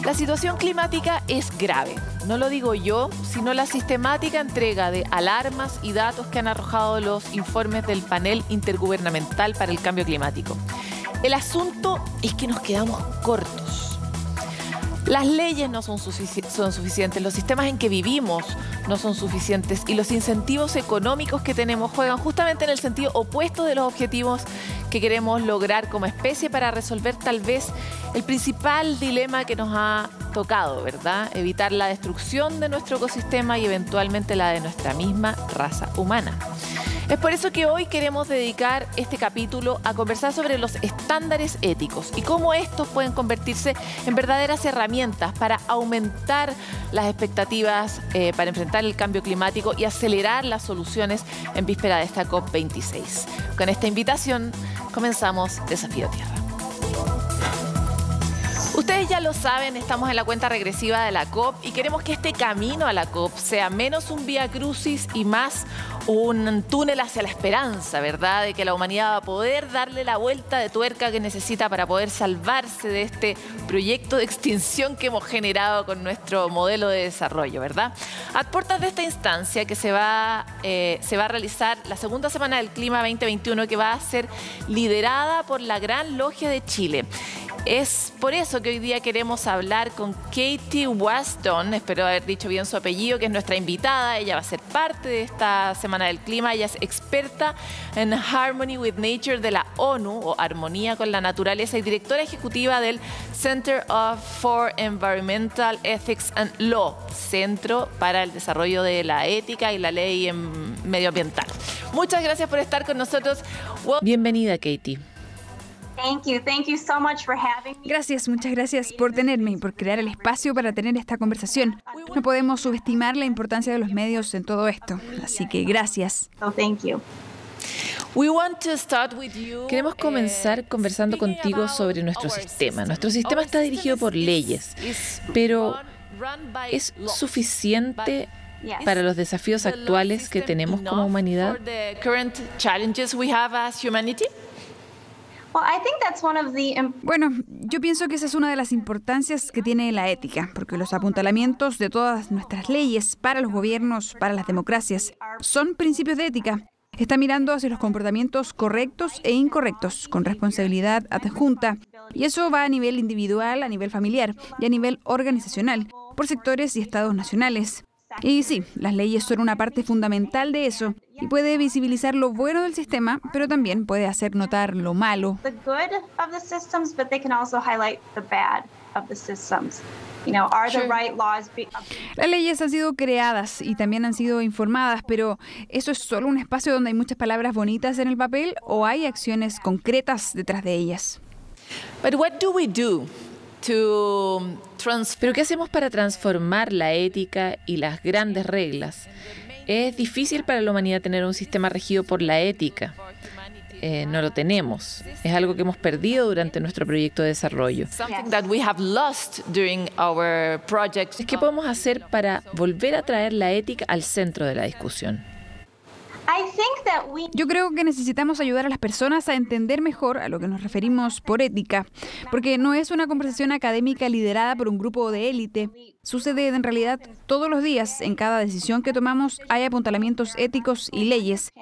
La situación climática es grave. No lo digo yo, sino la sistemática entrega de alarmas y datos que han arrojado los informes del Panel Intergubernamental para el Cambio Climático. El asunto es que nos quedamos cortos. Las leyes no son suficientes, los sistemas en que vivimos no son suficientes y los incentivos económicos que tenemos juegan justamente en el sentido opuesto de los objetivos que queremos lograr como especie para resolver tal vez el principal dilema que nos ha tocado, ¿verdad? Evitar la destrucción de nuestro ecosistema y eventualmente la de nuestra misma raza humana. Es por eso que hoy queremos dedicar este capítulo a conversar sobre los estándares éticos y cómo estos pueden convertirse en verdaderas herramientas para aumentar las expectativas para enfrentar el cambio climático y acelerar las soluciones en víspera de esta COP26. Con esta invitación comenzamos Desafío Tierra. Ustedes ya lo saben, estamos en la cuenta regresiva de la COP y queremos que este camino a la COP sea menos un vía crucis y más un túnel hacia la esperanza, ¿verdad? De que la humanidad va a poder darle la vuelta de tuerca que necesita para poder salvarse de este proyecto de extinción que hemos generado con nuestro modelo de desarrollo, ¿verdad? A puertas de esta instancia que se va a realizar la segunda semana del Clima 2021, que va a ser liderada por la Gran Logia de Chile. Es por eso que hoy día queremos hablar con Katie Waston, espero haber dicho bien su apellido, que es nuestra invitada. Ella va a ser parte de esta Semana del Clima. Ella es experta en Harmony with Nature de la ONU, o Armonía con la Naturaleza, y directora ejecutiva del Center for Environmental Ethics and Law, Centro para el Desarrollo de la Ética y la Ley Medioambiental. Muchas gracias por estar con nosotros. Bienvenida, Katie. Thank you so much for having me. Gracias, muchas gracias por tenerme y por crear el espacio para tener esta conversación. No podemos subestimar la importancia de los medios en todo esto, así que gracias. So thank you. Queremos comenzar conversando contigo sobre nuestro sistema. Nuestro sistema está dirigido por leyes, pero ¿es suficiente para los desafíos actuales que tenemos como humanidad? Bueno, yo pienso que esa es una de las importancias que tiene la ética, porque los apuntalamientos de todas nuestras leyes para los gobiernos, para las democracias, son principios de ética. Está mirando hacia los comportamientos correctos e incorrectos, con responsabilidad adjunta. Y eso va a nivel individual, a nivel familiar y a nivel organizacional, por sectores y estados nacionales. Y sí, las leyes son una parte fundamental de eso y puede visibilizar lo bueno del sistema, pero también puede hacer notar lo malo. Las leyes han sido creadas y también han sido informadas, pero ¿eso es solo un espacio donde hay muchas palabras bonitas en el papel o hay acciones concretas detrás de ellas? ¿Pero qué hacemos para transformar la ética y las grandes reglas? Es difícil para la humanidad tener un sistema regido por la ética. No lo tenemos. Es algo que hemos perdido durante nuestro proyecto de desarrollo. ¿Qué podemos hacer para volver a traer la ética al centro de la discusión? Yo creo que necesitamos ayudar a las personas a entender mejor a lo que nos referimos por ética, porque no es una conversación académica liderada por un grupo de élite. Sucede en realidad todos los días. En cada decisión que tomamos hay apuntalamientos éticos y leyes.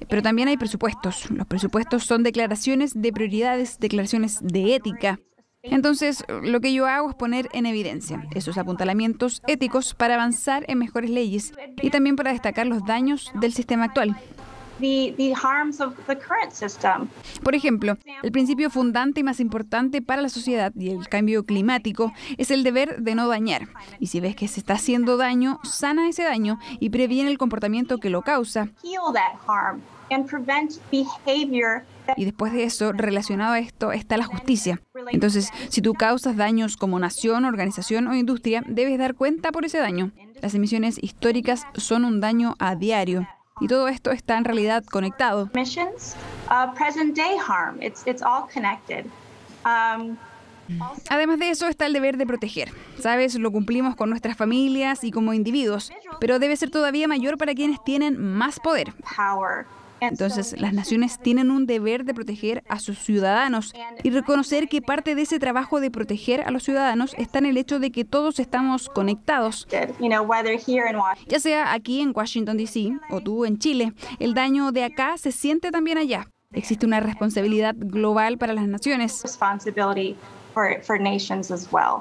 Pero también hay presupuestos. Los presupuestos son declaraciones de prioridades, declaraciones de ética. Entonces, lo que yo hago es poner en evidencia esos apuntalamientos éticos para avanzar en mejores leyes y también para destacar los daños del sistema actual. Por ejemplo, el principio fundante y más importante para la sociedad y el cambio climático es el deber de no dañar. Y si ves que se está haciendo daño, sana ese daño y previene el comportamiento que lo causa. Y después de eso, relacionado a esto, está la justicia. Entonces, si tú causas daños como nación, organización o industria, debes dar cuenta por ese daño. Las emisiones históricas son un daño a diario. Y todo esto está en realidad conectado. Además de eso está el deber de proteger. ¿Sabes? Lo cumplimos con nuestras familias y como individuos, pero debe ser todavía mayor para quienes tienen más poder. Entonces, las naciones tienen un deber de proteger a sus ciudadanos y reconocer que parte de ese trabajo de proteger a los ciudadanos está en el hecho de que todos estamos conectados. Ya sea aquí en Washington, D.C. o tú en Chile, el daño de acá se siente también allá. Existe una responsabilidad global para las naciones.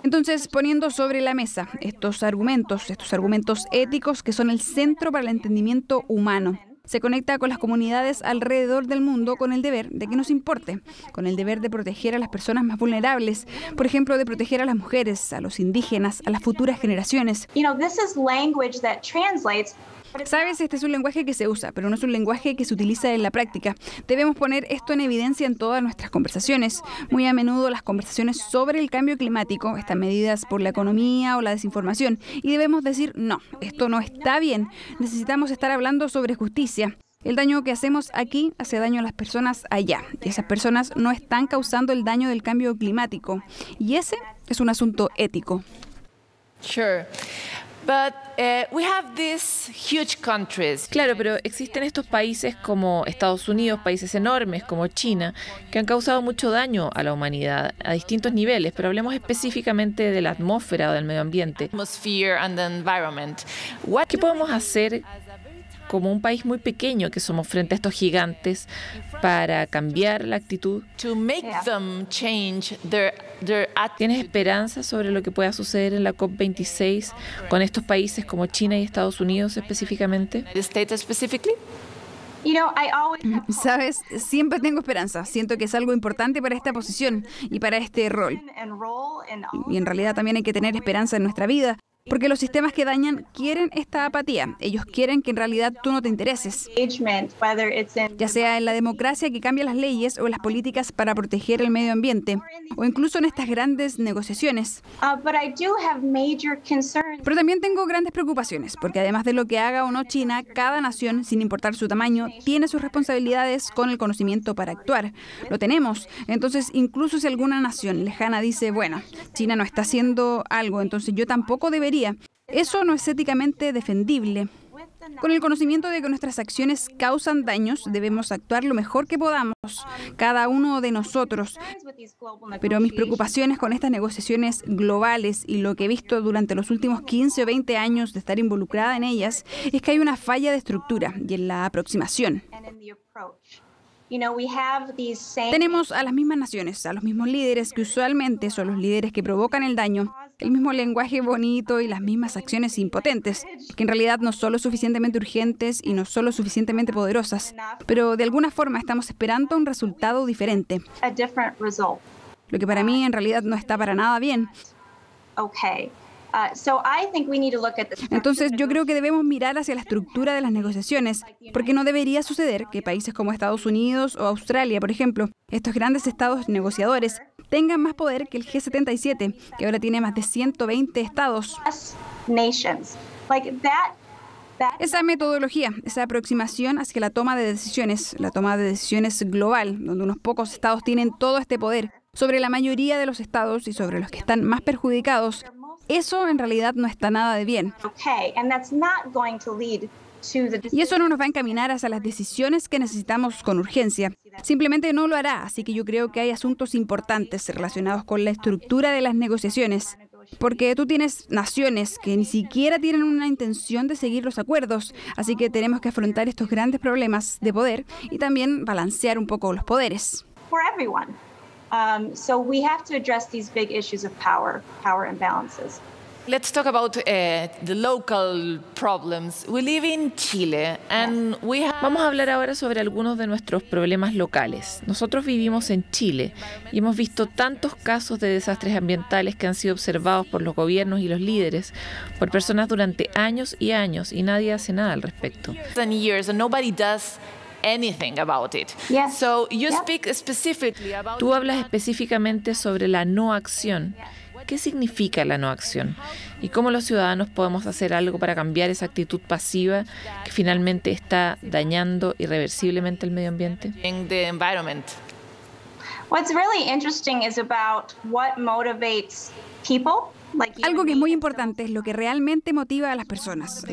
Entonces, poniendo sobre la mesa estos argumentos éticos que son el centro para el entendimiento humano, se conecta con las comunidades alrededor del mundo con el deber de que nos importe, con el deber de proteger a las personas más vulnerables, por ejemplo, de proteger a las mujeres, a los indígenas, a las futuras generaciones. Sabes, este es un lenguaje que se usa, pero no es un lenguaje que se utiliza en la práctica. Debemos poner esto en evidencia en todas nuestras conversaciones. Muy a menudo las conversaciones sobre el cambio climático están medidas por la economía o la desinformación y debemos decir, no, esto no está bien. Necesitamos estar hablando sobre justicia. El daño que hacemos aquí hace daño a las personas allá y esas personas no están causando el daño del cambio climático. Y ese es un asunto ético. Sure. But we have these huge countries. Claro, pero existen estos países como Estados Unidos, países enormes como China, que han causado mucho daño a la humanidad a distintos niveles, pero hablemos específicamente de la atmósfera o del medio ambiente. ¿Qué podemos hacer como un país muy pequeño que somos frente a estos gigantes para cambiar la actitud? ¿Tienes esperanza sobre lo que pueda suceder en la COP26 con estos países como China y Estados Unidos específicamente? Sabes, siempre tengo esperanza. Siento que es algo importante para esta posición y para este rol. Y en realidad también hay que tener esperanza en nuestra vida. Porque los sistemas que dañan quieren esta apatía. Ellos quieren que en realidad tú no te intereses. Ya sea en la democracia que cambia las leyes o en las políticas para proteger el medio ambiente, o incluso en estas grandes negociaciones. Pero también tengo grandes preocupaciones, porque además de lo que haga o no China, cada nación, sin importar su tamaño, tiene sus responsabilidades con el conocimiento para actuar. Lo tenemos. Entonces, incluso si alguna nación lejana dice, bueno, China no está haciendo algo, entonces yo tampoco debería. Eso no es éticamente defendible. Con el conocimiento de que nuestras acciones causan daños, debemos actuar lo mejor que podamos, cada uno de nosotros. Pero mis preocupaciones con estas negociaciones globales y lo que he visto durante los últimos 15 o 20 años de estar involucrada en ellas, es que hay una falla de estructura y en la aproximación. Tenemos a las mismas naciones, a los mismos líderes que usualmente son los líderes que provocan el daño, el mismo lenguaje bonito y las mismas acciones impotentes, que en realidad no son lo suficientemente urgentes y no son lo suficientemente poderosas, pero de alguna forma estamos esperando un resultado diferente. Lo que para mí en realidad no está para nada bien. Entonces yo creo que debemos mirar hacia la estructura de las negociaciones, porque no debería suceder que países como Estados Unidos o Australia, por ejemplo, estos grandes estados negociadores, tengan más poder que el G77, que ahora tiene más de 120 estados. Esa metodología, esa aproximación hacia la toma de decisiones global, donde unos pocos estados tienen todo este poder sobre la mayoría de los estados y sobre los que están más perjudicados, eso en realidad no está nada de bien. Y eso no nos va a encaminar hacia las decisiones que necesitamos con urgencia. Simplemente no lo hará, así que yo creo que hay asuntos importantes relacionados con la estructura de las negociaciones. Porque tú tienes naciones que ni siquiera tienen una intención de seguir los acuerdos, así que tenemos que afrontar estos grandes problemas de poder y también balancear un poco los poderes. So we have to address these big issues of power imbalances. Let's talk about the local problems. We live in Chile and we have... Vamos a hablar ahora sobre algunos de nuestros problemas locales. Nosotros vivimos en Chile y hemos visto tantos casos de desastres ambientales que han sido observados por los gobiernos y los líderes, por personas durante años y años, y nadie hace nada al respecto. Tú hablas específicamente sobre la no acción. ¿Qué significa la no acción? ¿Y cómo los ciudadanos podemos hacer algo para cambiar esa actitud pasiva que finalmente está dañando irreversiblemente el medio ambiente? What's really interesting is about what motivates people Algo que es muy importante es lo que realmente motiva a las personas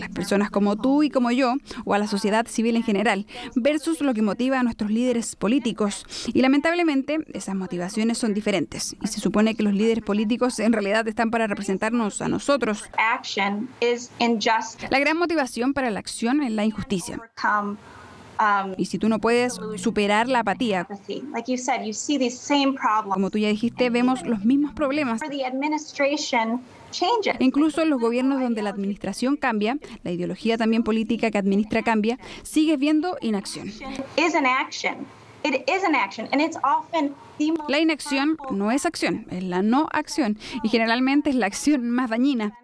como tú y como yo, o a la sociedad civil en general, versus lo que motiva a nuestros líderes políticos. Y lamentablemente, esas motivaciones son diferentes. Y se supone que los líderes políticos en realidad están para representarnos a nosotros. La gran motivación para la acción es la injusticia. Y si tú no puedes superar la apatía, como tú ya dijiste, vemos los mismos problemas. Incluso en los gobiernos donde la administración cambia, la ideología también política que administra cambia, sigues viendo inacción. La inacción no es acción, es la no acción, y generalmente es la acción más dañina.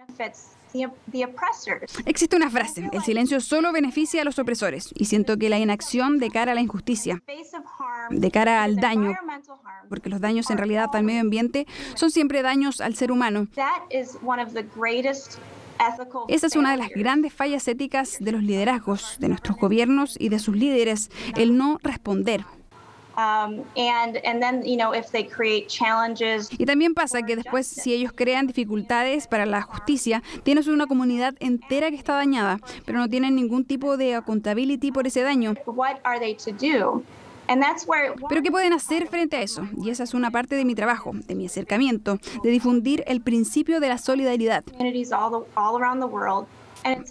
Existe una frase: el silencio solo beneficia a los opresores, y siento que la inacción de cara a la injusticia, de cara al daño, porque los daños en realidad al medio ambiente son siempre daños al ser humano. Esa es una de las grandes fallas éticas de los liderazgos, de nuestros gobiernos y de sus líderes, el no responder. Y también pasa que después, si ellos crean dificultades para la justicia, tienes una comunidad entera que está dañada, pero no tienen ningún tipo de accountability por ese daño. Pero ¿qué pueden hacer frente a eso? Y esa es una parte de mi trabajo, de mi acercamiento, de difundir el principio de la solidaridad.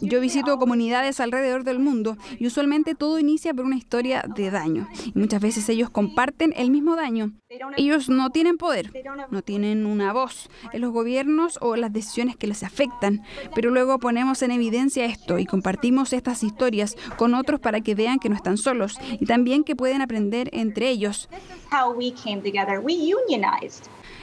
Yo visito comunidades alrededor del mundo y usualmente todo inicia por una historia de daño. Y muchas veces ellos comparten el mismo daño. Ellos no tienen poder, no tienen una voz en los gobiernos o las decisiones que les afectan, pero luego ponemos en evidencia esto y compartimos estas historias con otros para que vean que no están solos y también que pueden aprender entre ellos.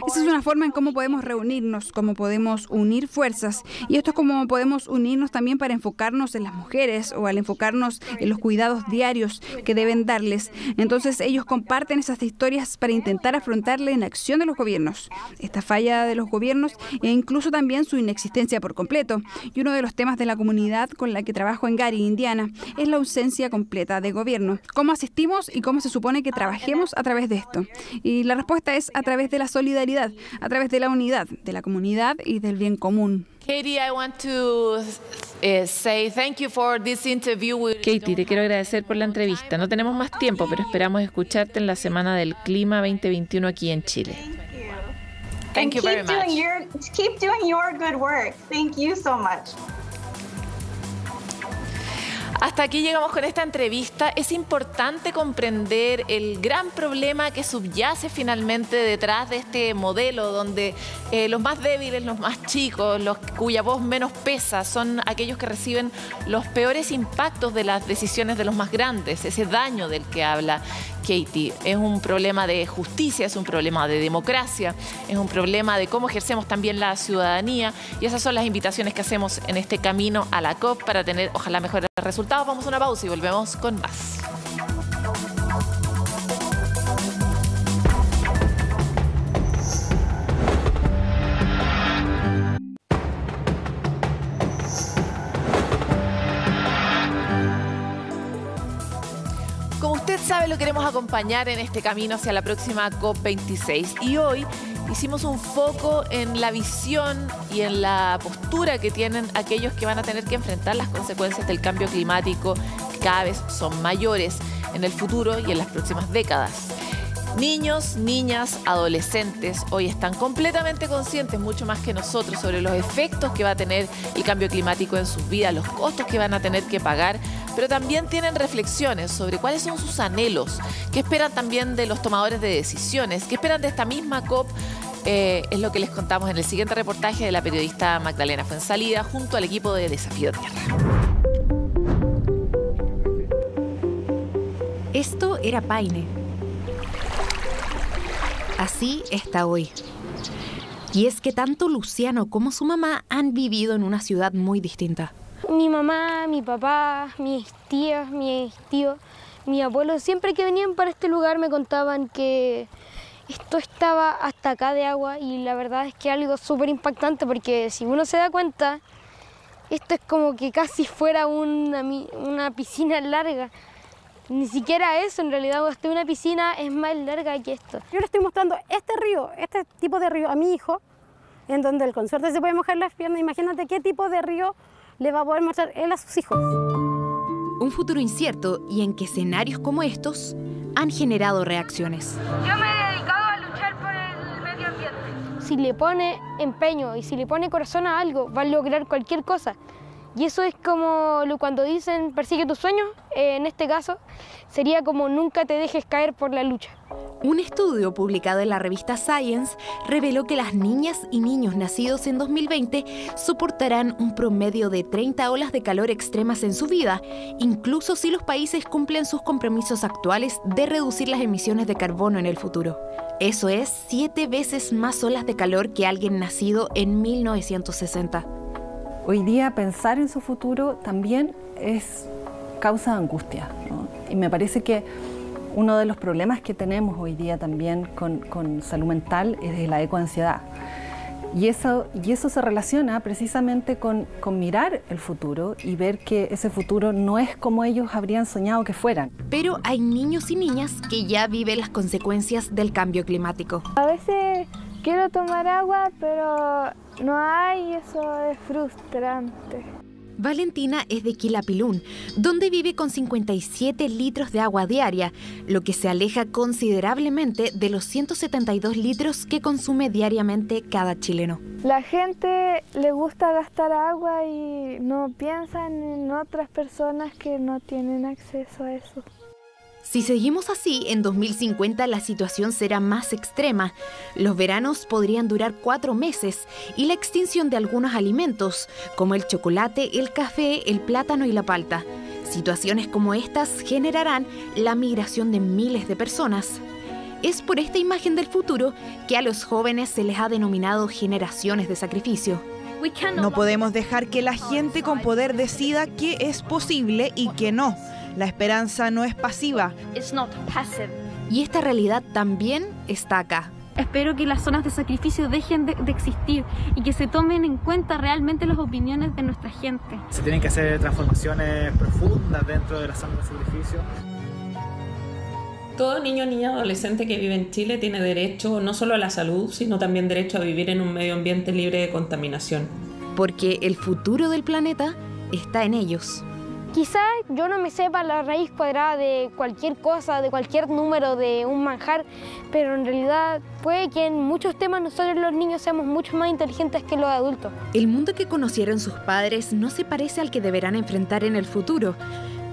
Esa es una forma en cómo podemos reunirnos, cómo podemos unir fuerzas. Y esto es como podemos unirnos también para enfocarnos en las mujeres o al enfocarnos en los cuidados diarios que deben darles. Entonces ellos comparten esas historias para intentar afrontar la inacción de los gobiernos, esta falla de los gobiernos e incluso también su inexistencia por completo. Y uno de los temas de la comunidad con la que trabajo en Gary, Indiana, es la ausencia completa de gobierno. ¿Cómo asistimos y cómo se supone que trabajemos a través de esto? Y la respuesta es a través de la solidaridad, a través de la unidad, de la comunidad y del bien común. Katie, I want to say thank you for this interview. Katie, te quiero agradecer por la entrevista. No tenemos más tiempo, pero esperamos escucharte en la Semana del Clima 2021 aquí en Chile. Thank you very much. Keep doing your good work. Thank you so much. Hasta aquí llegamos con esta entrevista. Es importante comprender el gran problema que subyace finalmente detrás de este modelo donde los más débiles, los más chicos, los cuya voz menos pesa, son aquellos que reciben los peores impactos de las decisiones de los más grandes, ese daño del que habla Katie. Es un problema de justicia, es un problema de democracia, es un problema de cómo ejercemos también la ciudadanía, y esas son las invitaciones que hacemos en este camino a la COP para tener, ojalá, mejores resultados. Vamos a una pausa y volvemos con más. Como usted sabe, lo queremos acompañar en este camino hacia la próxima COP26. Y hoy hicimos un foco en la visión y en la postura que tienen aquellos que van a tener que enfrentar las consecuencias del cambio climático, que cada vez son mayores en el futuro y en las próximas décadas. Niños, niñas, adolescentes hoy están completamente conscientes, mucho más que nosotros, sobre los efectos que va a tener el cambio climático en sus vidas, los costos que van a tener que pagar, pero también tienen reflexiones sobre cuáles son sus anhelos, qué esperan también de los tomadores de decisiones, qué esperan de esta misma COP. Es lo que les contamos en el siguiente reportaje de la periodista Magdalena Fuenzalida junto al equipo de Desafío Tierra. Esto era Paine. Así está hoy. Y es que tanto Luciano como su mamá han vivido en una ciudad muy distinta. Mi mamá, mi papá, mis tías, mis tíos, mi abuelo, siempre que venían para este lugar me contaban que esto estaba hasta acá de agua, y la verdad es que algo súper impactante, porque si uno se da cuenta, esto es como que casi fuera una piscina larga. Ni siquiera eso, en realidad, hasta una piscina es más larga que esto. Yo le estoy mostrando este río, este tipo de río a mi hijo, en donde el consorte se puede mojar las piernas. Imagínate qué tipo de río le va a poder mostrar él a sus hijos. Un futuro incierto y en que escenarios como estos han generado reacciones. Yo me he dedicado a luchar por el medio ambiente. Si le pone empeño y si le pone corazón a algo, va a lograr cualquier cosa. Y eso es como cuando dicen persigue tus sueños, en este caso sería como nunca te dejes caer por la lucha. Un estudio publicado en la revista Science reveló que las niñas y niños nacidos en 2020 soportarán un promedio de 30 olas de calor extremas en su vida, incluso si los países cumplen sus compromisos actuales de reducir las emisiones de carbono en el futuro. Eso es 7 veces más olas de calor que alguien nacido en 1960. Hoy día pensar en su futuro también causa angustia, ¿no? Y me parece que uno de los problemas que tenemos hoy día también con salud mental es la ecoansiedad. Y eso se relaciona precisamente con mirar el futuro y ver que ese futuro no es como ellos habrían soñado que fueran. Pero hay niños y niñas que ya viven las consecuencias del cambio climático. A veces quiero tomar agua, pero no hay y eso es frustrante. Valentina es de Quilapilún, donde vive con 57 litros de agua diaria, lo que se aleja considerablemente de los 172 litros que consume diariamente cada chileno. La gente le gusta gastar agua y no piensan en otras personas que no tienen acceso a eso. Si seguimos así, en 2050 la situación será más extrema. Los veranos podrían durar 4 meses y la extinción de algunos alimentos, como el chocolate, el café, el plátano y la palta. Situaciones como estas generarán la migración de miles de personas. Es por esta imagen del futuro que a los jóvenes se les ha denominado generaciones de sacrificio. No podemos dejar que la gente con poder decida qué es posible y qué no. La esperanza no es pasiva. Y esta realidad también está acá. Espero que las zonas de sacrificio dejen de existir y que se tomen en cuenta realmente las opiniones de nuestra gente. Se tienen que hacer transformaciones profundas dentro de las zonas de sacrificio. Todo niño, niña, adolescente que vive en Chile tiene derecho no solo a la salud, sino también derecho a vivir en un medio ambiente libre de contaminación. Porque el futuro del planeta está en ellos. Quizás yo no me sepa la raíz cuadrada de cualquier cosa, de cualquier número, de un manjar, pero en realidad puede que en muchos temas nosotros los niños seamos mucho más inteligentes que los adultos. El mundo que conocieron sus padres no se parece al que deberán enfrentar en el futuro,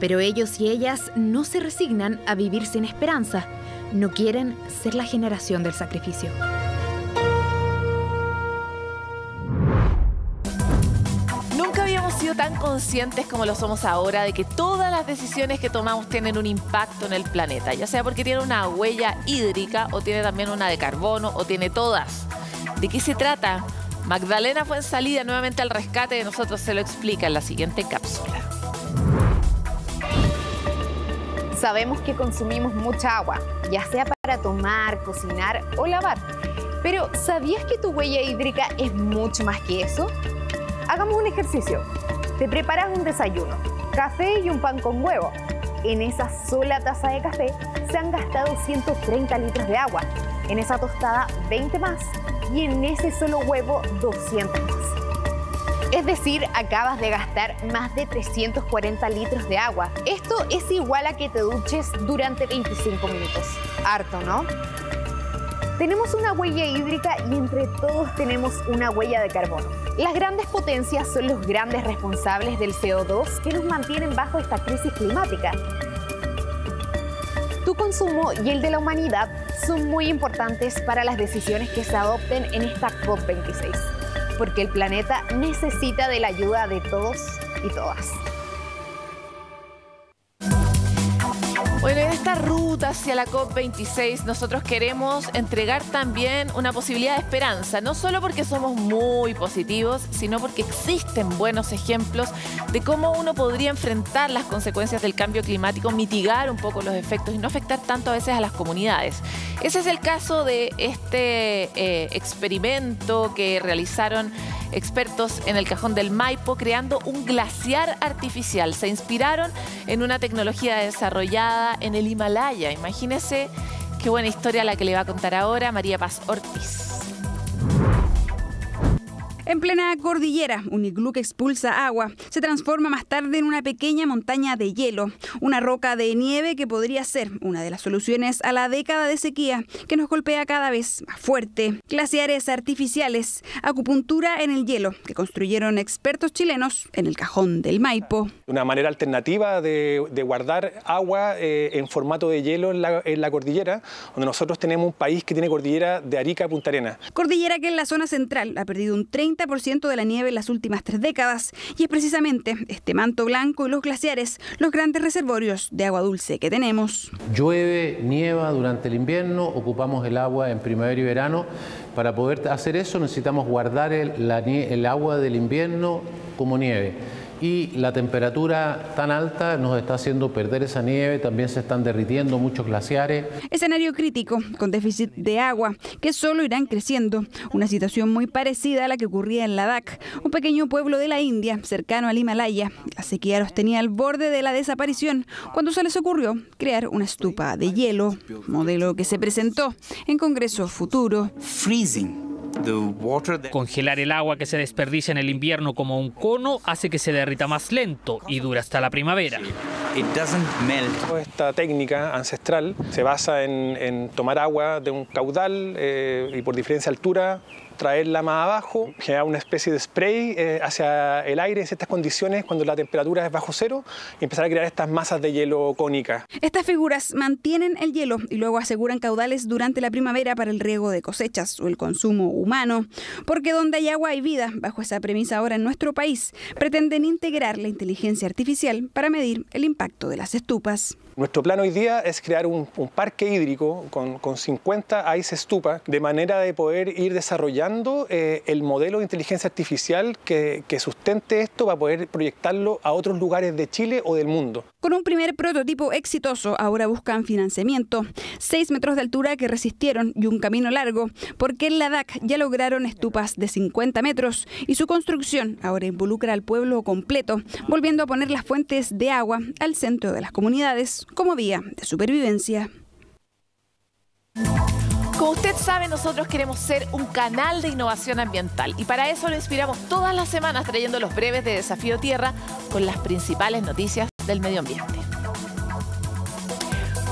pero ellos y ellas no se resignan a vivir sin esperanza. No quieren ser la generación del sacrificio. Nunca habíamos sido tan conscientes como lo somos ahora de que todas las decisiones que tomamos tienen un impacto en el planeta, ya sea porque tiene una huella hídrica o tiene también una de carbono o tiene todas. ¿De qué se trata? Magdalena Fuenzalida nuevamente al rescate de nosotros se lo explica en la siguiente cápsula. Sabemos que consumimos mucha agua, ya sea para tomar, cocinar o lavar. Pero ¿sabías que tu huella hídrica es mucho más que eso? Hagamos un ejercicio. Te preparas un desayuno, café y un pan con huevo. En esa sola taza de café se han gastado 130 litros de agua. En esa tostada, 20 más. Y en ese solo huevo, 200 más. Es decir, acabas de gastar más de 340 litros de agua. Esto es igual a que te duches durante 25 minutos. Harto, ¿no? Tenemos una huella hídrica y entre todos tenemos una huella de carbono. Las grandes potencias son los grandes responsables del CO2 que nos mantienen bajo esta crisis climática. Tu consumo y el de la humanidad son muy importantes para las decisiones que se adopten en esta COP26, porque el planeta necesita de la ayuda de todos y todas. Bueno, en esta ruta hacia la COP26 nosotros queremos entregar también una posibilidad de esperanza, no solo porque somos muy positivos, sino porque existen buenos ejemplos de cómo uno podría enfrentar las consecuencias del cambio climático, mitigar un poco los efectos y no afectar tanto a veces a las comunidades. Ese es el caso de este experimento que realizaron expertos en el Cajón del Maipo creando un glaciar artificial. Se inspiraron en una tecnología desarrollada en el Himalaya. Imagínense qué buena historia la que le va a contar ahora María Paz Ortiz. En plena cordillera, un iglú que expulsa agua se transforma más tarde en una pequeña montaña de hielo, una roca de nieve que podría ser una de las soluciones a la década de sequía que nos golpea cada vez más fuerte. Glaciares artificiales, acupuntura en el hielo que construyeron expertos chilenos en el Cajón del Maipo. Una manera alternativa de guardar agua en formato de hielo en la cordillera, donde nosotros tenemos un país que tiene cordillera de Arica a Punta Arenas. Cordillera que en la zona central ha perdido un 30% de la nieve en las últimas 3 décadas y es precisamente este manto blanco y los glaciares los grandes reservorios de agua dulce que tenemos. Llueve, nieva durante el invierno, ocupamos el agua en primavera y verano. Para poder hacer eso necesitamos guardar el agua del invierno como nieve. Y la temperatura tan alta nos está haciendo perder esa nieve, también se están derritiendo muchos glaciares. Escenario crítico, con déficit de agua, que solo irán creciendo. Una situación muy parecida a la que ocurría en Ladakh, un pequeño pueblo de la India, cercano al Himalaya. La sequía los tenía al borde de la desaparición, cuando se les ocurrió crear una estupa de hielo, modelo que se presentó en Congreso Futuro. Congelar el agua que se desperdicia en el invierno como un cono hace que se derrita más lento y dura hasta la primavera. Esta técnica ancestral se basa en tomar agua de un caudal y por diferencia de altura traerla más abajo, generar una especie de spray hacia el aire en ciertas condiciones cuando la temperatura es bajo cero y empezar a crear estas masas de hielo cónicas. Estas figuras mantienen el hielo y luego aseguran caudales durante la primavera para el riego de cosechas o el consumo humano. Porque donde hay agua hay vida. Bajo esa premisa ahora en nuestro país pretenden integrar la inteligencia artificial para medir el impacto de las estupas. Nuestro plan hoy día es crear un parque hídrico con 50 ice stupas de manera de poder ir desarrollando el modelo de inteligencia artificial que sustente esto para poder proyectarlo a otros lugares de Chile o del mundo. Con un primer prototipo exitoso, ahora buscan financiamiento, 6 metros de altura que resistieron y un camino largo, porque en Ladakh ya lograron estupas de 50 metros y su construcción ahora involucra al pueblo completo, volviendo a poner las fuentes de agua al centro de las comunidades como vía de supervivencia. Como usted sabe, nosotros queremos ser un canal de innovación ambiental y para eso lo inspiramos todas las semanas trayendo los breves de Desafío Tierra con las principales noticias del medio ambiente.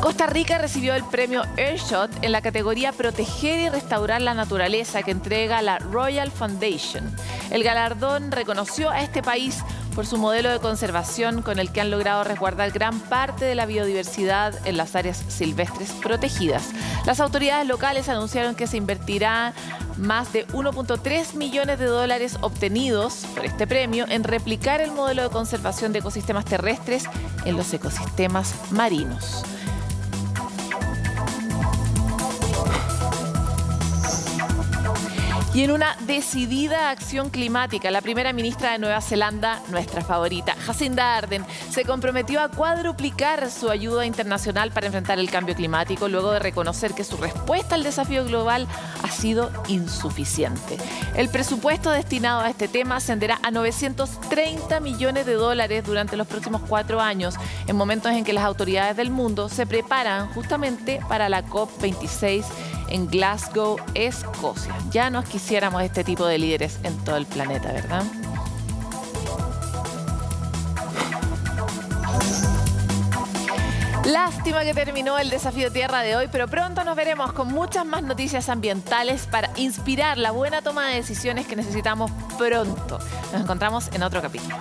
Costa Rica recibió el premio Earthshot en la categoría Proteger y Restaurar la Naturaleza que entrega la Royal Foundation. El galardón reconoció a este país por su modelo de conservación con el que han logrado resguardar gran parte de la biodiversidad en las áreas silvestres protegidas. Las autoridades locales anunciaron que se invertirá más de 1.3 millones de dólares obtenidos por este premio en replicar el modelo de conservación de ecosistemas terrestres en los ecosistemas marinos. Y en una decidida acción climática, la primera ministra de Nueva Zelanda, nuestra favorita, Jacinda Ardern, se comprometió a cuadruplicar su ayuda internacional para enfrentar el cambio climático, luego de reconocer que su respuesta al desafío global ha sido insuficiente. El presupuesto destinado a este tema ascenderá a 930 millones de dólares durante los próximos 4 años, en momentos en que las autoridades del mundo se preparan justamente para la COP26 en Glasgow, Escocia. Ya nos quisiéramos este tipo de líderes en todo el planeta, ¿verdad? Lástima que terminó el Desafío Tierra de hoy, pero pronto nos veremos con muchas más noticias ambientales para inspirar la buena toma de decisiones que necesitamos pronto. Nos encontramos en otro capítulo.